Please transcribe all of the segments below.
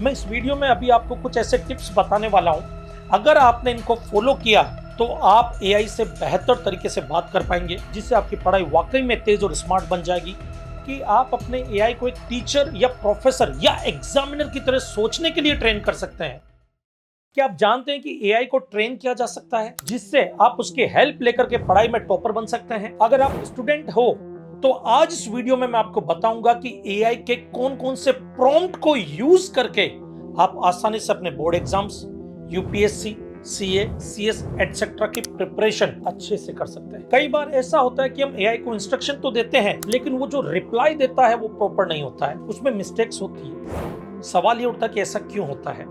मैं इस वीडियो में अभी आपको कुछ ऐसे टिप्स बताने वाला हूं, अगर आपने इनको फॉलो किया तो आप एआई से बेहतर तरीके से बात कर पाएंगे, जिससे आपकी पढ़ाई वाकई में तेज और स्मार्ट बन जाएगी कि आप अपने एआई को एक टीचर या प्रोफेसर या एग्जामिनर की तरह सोचने के लिए ट्रेन कर सकते हैं। क्या आप जानते हैं कि एआई को ट्रेन किया जा सकता है, जिससे आप उसकी हेल्प लेकर के पढ़ाई में टॉपर बन सकते हैं? अगर आप स्टूडेंट हो तो आज इस वीडियो में मैं आपको बताऊंगा कि एआई के कौन कौन से प्रॉम्प्ट को यूज करके आप आसानी से अपने board exams, UPSC, CA, CS etcetera की प्रिपरेशन अच्छे से कर सकते हैं। कई बार ऐसा होता है कि हम एआई को इंस्ट्रक्शन तो देते हैं, लेकिन वो जो रिप्लाई देता है वो प्रॉपर नहीं होता है, उसमें मिस्टेक्स होती है। सवाल ये उठता है कि ऐसा क्यों होता है।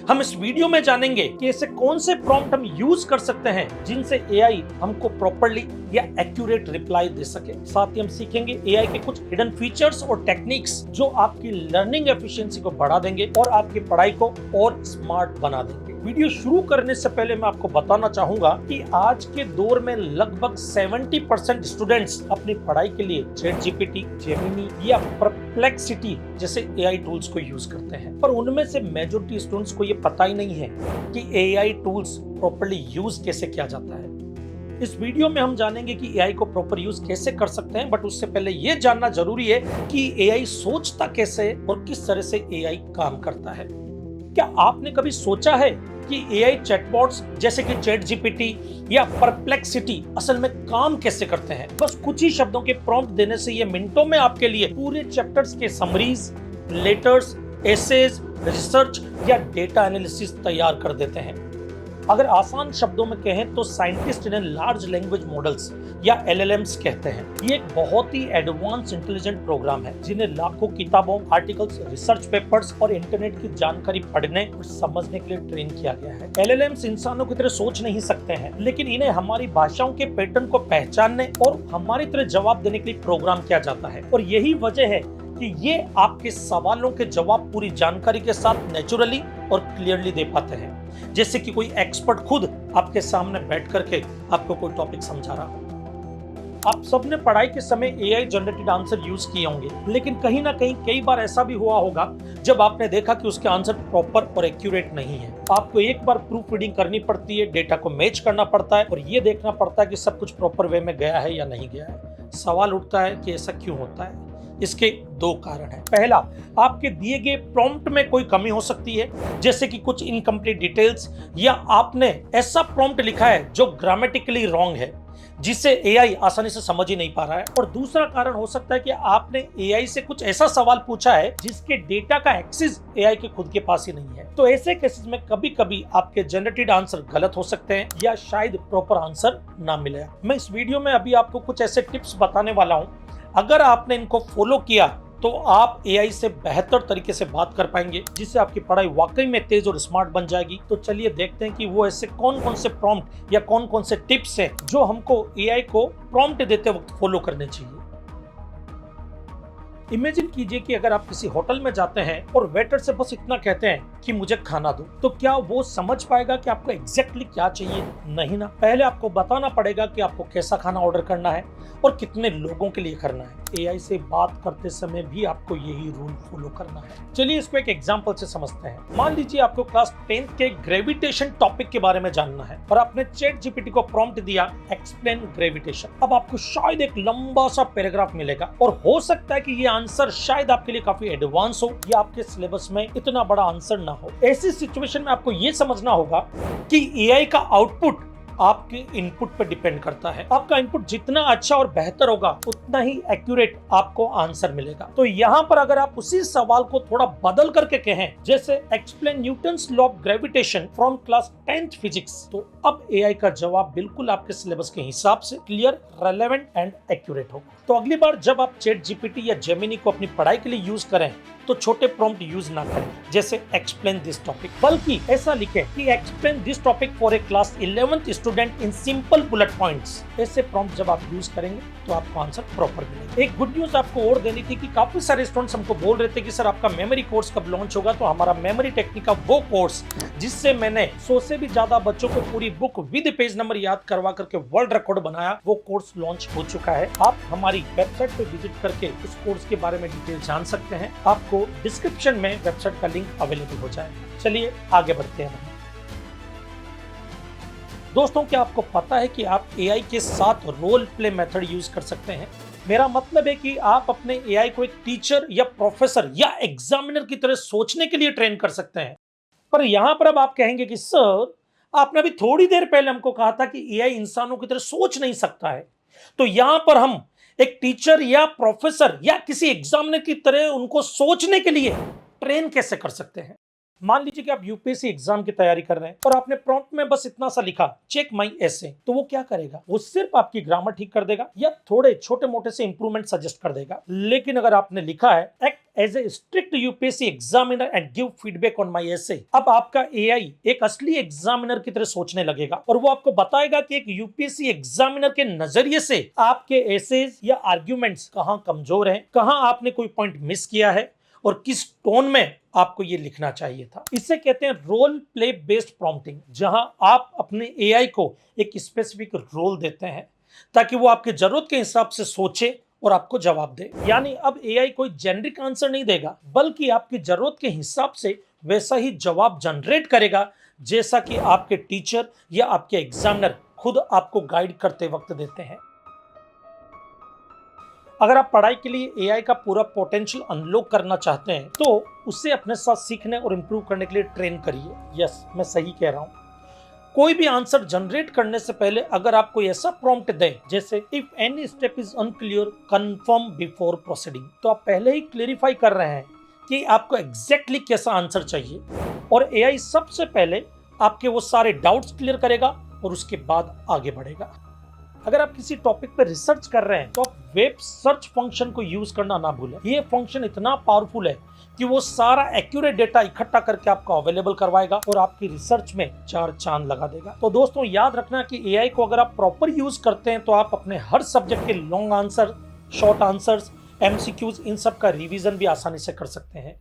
हम इस वीडियो में जानेंगे कि ऐसे कौन से प्रॉम्प्ट हम यूज कर सकते हैं जिनसे एआई हमको प्रॉपर्ली या एक्यूरेट रिप्लाई दे सके। साथ ही हम सीखेंगे एआई के कुछ हिडन फीचर्स और टेक्निक्स जो आपकी लर्निंग एफिशिएंसी को बढ़ा देंगे और आपकी पढ़ाई को और स्मार्ट बना देंगे। वीडियो शुरू करने से पहले मैं आपको बताना चाहूंगा कि आज के दौर में लगभग 70% स्टूडेंट्स अपनी पढ़ाई के लिए चैट जीपीटी, जेमिनी या परप्लेक्सिटी जैसे एआई टूल्स को यूज करते हैं, पर उनमें से मेजॉरिटी स्टूडेंट्स को ये पता ही नहीं है कि एआई टूल्स प्रॉपर्ली यूज कैसे किया जाता है। इस वीडियो में हम जानेंगे कि एआई को प्रॉपर यूज कैसे कर सकते हैं, बट उससे पहले ये जानना जरूरी है कि एआई सोचता कैसे और किस तरह से एआई काम करता है। क्या आपने कभी सोचा है कि एआई चैटबॉट्स जैसे कि चैट जीपीटी या परप्लेक्सिटी असल में काम कैसे करते हैं? बस कुछ ही शब्दों के प्रॉम्प्ट देने से ये मिनटों में आपके लिए पूरे चैप्टर्स के समरीज, लेटर्स, एसेज, रिसर्च या डेटा एनालिसिस तैयार कर देते हैं। अगर आसान शब्दों में कहें तो साइंटिस्ट इन्हें लार्ज लैंग्वेज मॉडल्स या एलएलएम्स कहते हैं। ये एक बहुत ही एडवांस इंटेलिजेंट प्रोग्राम है जिन्हें लाखों किताबों, आर्टिकल्स, रिसर्च पेपर्स और इंटरनेट की जानकारी पढ़ने और समझने के लिए ट्रेन किया गया है। एलएलएम्स इंसानों की तरह सोच नहीं सकते हैं, लेकिन इन्हें हमारी भाषाओं के पैटर्न को पहचानने और हमारी तरह जवाब देने के लिए प्रोग्राम किया जाता है। और यही वजह है कि ये आपके सवालों के जवाब पूरी जानकारी के साथ नेचुरली और क्लियरली दे पाते हैं, जैसे कि कोई एक्सपर्ट खुद आपके सामने बैठ करके आपको कोई टॉपिक समझा रहा हो। आप सबने पढ़ाई के समय एआई जनरेटेड आंसर यूज किए होंगे, लेकिन कहीं ना कहीं कई बार ऐसा भी हुआ होगा जब आपने देखा कि उसके आंसर प्रॉपर और एक्यूरेट नहीं है। आपको एक बार प्रूफ रीडिंग करनी पड़ती है, डेटा को मैच करना पड़ता है और ये देखना पड़ता है कि सब कुछ प्रॉपर वे में गया है या नहीं गया है। सवाल उठता है कि ऐसा क्यों होता है? इसके दो कारण हैं। पहला, आपके दिए गए प्रॉम्प्ट में कोई कमी हो सकती है, जैसे कि कुछ इनकम्प्लीट डिटेल्स या आपने ऐसा प्रॉम्प्ट लिखा है जो ग्रामेटिकली रॉन्ग है, जिसे एआई आसानी से समझ ही नहीं पा रहा है। और दूसरा कारण हो सकता है कि आपने एआई से कुछ ऐसा सवाल पूछा है जिसके डेटा का एक्सेस एआई के खुद के पास ही नहीं है। तो ऐसे केसेस में कभी कभी आपके जनरेटेड आंसर गलत हो सकते हैं या शायद प्रॉपर आंसर ना मिले। मैं इस वीडियो में अभी आपको कुछ ऐसे टिप्स बताने वाला हूं, अगर आपने इनको फॉलो किया तो आप एआई से बेहतर तरीके से बात कर पाएंगे, जिससे आपकी पढ़ाई वाकई में तेज और स्मार्ट बन जाएगी। तो चलिए देखते हैं कि वो ऐसे कौन कौन से प्रॉम्प्ट या कौन कौन से टिप्स हैं जो हमको एआई को प्रॉम्प्ट देते वक्त फॉलो करने चाहिए। इमेजिन कीजिए कि अगर आप किसी होटल में जाते हैं और वेटर से बस इतना कहते हैं कि मुझे खाना दो, तो क्या वो समझ पाएगा कि आपको एग्जैक्टली क्या चाहिए? नहीं ना। पहले आपको बताना पड़ेगा कि आपको कैसा खाना ऑर्डर करना है और कितने लोगों के लिए करना है। एआई से बात करते समय भी आपको यही रूल फॉलो करना है। चलिए इसको एक एग्जांपल से समझते हैं। मान लीजिए आपको क्लास 10th के ग्रेविटेशन टॉपिक के बारे में जानना है और आपने चैट जीपीटी को प्रॉम्प्ट दिया एक्सप्लेन ग्रेविटेशन। अब आपको शायद एक लंबा सा पैराग्राफ मिलेगा और हो सकता है कि ये आंसर शायद आपके लिए काफी एडवांस हो या आपके सिलेबस में इतना बड़ा आंसर ना हो। ऐसी सिचुएशन में आपको ये समझना होगा कि एआई का आउटपुट आपके इनपुट पर डिपेंड करता है। आपका इनपुट जितना अच्छा और बेहतर होगा उतना ही एक्यूरेट आपको आंसर मिलेगा। तो यहाँ पर अगर आप उसी सवाल को थोड़ा बदल करके कहें, जैसे explain Newton's law of gravitation from class 10th physics, तो अब एआई का जवाब बिल्कुल आपके सिलेबस के हिसाब से क्लियर, रेलेवेंट एंड एक्यूरेट होगा। तो अगली बार जब आप चैट जीपीटी या जेमिनी को अपनी पढ़ाई के लिए यूज करें तो छोटे प्रॉम्प्ट यूज ना करें, जैसे एक्सप्लेन दिस टॉपिक, बल्कि ऐसा लिखें कि explain this topic for a class 11th student in simple bullet points. ऐसे प्रॉम्प्ट जब आप यूज करेंगे तो आपको आंसर प्रॉपर मिलेगा। एक गुड न्यूज आपको और देनी थी कि काफी सारे स्टूडेंट्स हमको बोल रहे थे कि सर आपका मेमोरी कोर्स कब लॉन्च होगा। तो हमारा मेमोरी टेक्निक का वो कोर्स जिससे मैंने 100 से भी ज्यादा बच्चों को पूरी बुक विद पेज नंबर याद करवा करके वर्ल्ड रिकॉर्ड बनाया, वो कोर्स लॉन्च हो चुका है। आप हमारी वेबसाइट पे विजिट करके इस कोर्स के बारे में डिटेल जान सकते हैं। आपको आपको डिस्क्रिप्शन में वेबसाइट का लिंक अवेलेबल हो जाएगा। चलिए आगे बढ़ते हैं। दोस्तों, क्या आपको पता है कि आप एआई के साथ रोल प्ले मेथड यूज कर सकते हैं? मेरा मतलब है कि आप अपने एआई को एक टीचर या प्रोफेसर या एग्जामिनर की तरह सोचने के लिए ट्रेन कर सकते हैं। पर यहां पर अब आप कहेंगे कि सर, आपने अभी थोड़ी देर पहले हमको कहा था कि एआई इंसानों की तरह सोच नहीं सकता है। तो यहां पर हम एक टीचर या प्रोफेसर या किसी एग्जामिनर की तरह उनको सोचने के लिए ट्रेन कैसे कर सकते हैं? मान लीजिए कि आप यूपीएससी एग्जाम की तैयारी कर रहे हैं और आपने प्रॉम्प्ट में बस इतना सा लिखा, चेक माई एसे। तो वो क्या करेगा? वो सिर्फ आपकी ग्रामर ठीक कर देगा या थोड़े छोटे मोटे से इंप्रूवमेंट सजेस्ट कर देगा। लेकिन अगर आपने लिखा है, act as a strict UPSC examiner and give feedback on my essay, अब आपका एआई एक असली एग्जामिनर की तरह सोचने लगेगा और वो आपको बताएगा कि एक यूपीएससी एग्जामिनर के नजरिए से आपके एसेज या आर्ग्यूमेंट्स कहां कमजोर हैं, कहां आपने कोई पॉइंट मिस किया है और किस टोन में आपको ये लिखना चाहिए था। इसे कहते हैं रोल प्ले बेस्ड प्रॉम्प्टिंग, जहां आप अपने एआई को एक स्पेसिफिक रोल देते हैं ताकि वो आपके जरूरत के हिसाब से सोचे और आपको जवाब दे। यानी अब एआई कोई जेनरिक आंसर नहीं देगा, बल्कि आपकी जरूरत के हिसाब से वैसा ही जवाब जनरेट करेगा जैसा कि आपके टीचर या आपके एग्जामिनर खुद आपको गाइड करते वक्त देते हैं। अगर आप पढ़ाई के लिए एआई का पूरा पोटेंशियल अनलॉक करना चाहते हैं तो उसे अपने साथ सीखने और इंप्रूव करने के लिए ट्रेन करिए। यस, मैं सही कह रहा हूं। कोई भी आंसर जनरेट करने से पहले अगर आप कोई ऐसा प्रॉम्प्ट दें जैसे if any step is unclear confirm before proceeding, तो आप पहले ही क्लेरिफाई कर रहे हैं कि आपको एग्जैक्टली कैसा आंसर चाहिए और एआई सबसे पहले आपके वो सारे डाउट्स क्लियर करेगा और उसके बाद आगे बढ़ेगा। अगर आप किसी टॉपिक पर रिसर्च कर रहे हैं तो आप वेब सर्च फंक्शन को यूज करना ना भूलें। ये फंक्शन इतना पावरफुल है कि वो सारा एक्यूरेट डेटा इकट्ठा करके आपको अवेलेबल करवाएगा और आपकी रिसर्च में चार चांद लगा देगा। तो दोस्तों, याद रखना कि एआई को अगर आप प्रॉपर यूज करते हैं तो आप अपने हर सब्जेक्ट के long answer, short answers, MCQs, इन सब का रिवीजन भी आसानी से कर सकते हैं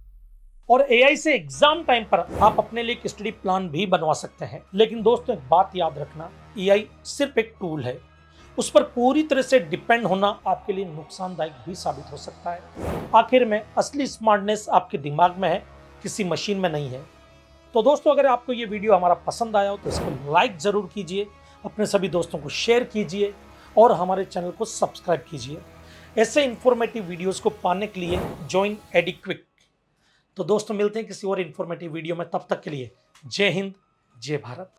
और एआई से एग्जाम टाइम पर आप अपने लिए एक स्टडी प्लान भी बनवा सकते हैं। लेकिन दोस्तों, एक बात याद रखना, एआई सिर्फ एक टूल है, उस पर पूरी तरह से डिपेंड होना आपके लिए नुकसानदायक भी साबित हो सकता है। आखिर में असली स्मार्टनेस आपके दिमाग में है, किसी मशीन में नहीं है। तो दोस्तों, अगर आपको ये वीडियो हमारा पसंद आया हो तो इसको लाइक जरूर कीजिए, अपने सभी दोस्तों को शेयर कीजिए और हमारे चैनल को सब्सक्राइब कीजिए। ऐसे इंफॉर्मेटिव वीडियोस को पाने के लिए ज्वाइन एडुक्विक। तो दोस्तों, मिलते हैं किसी और इंफॉर्मेटिव वीडियो में, तब तक के लिए जय हिंद, जय भारत।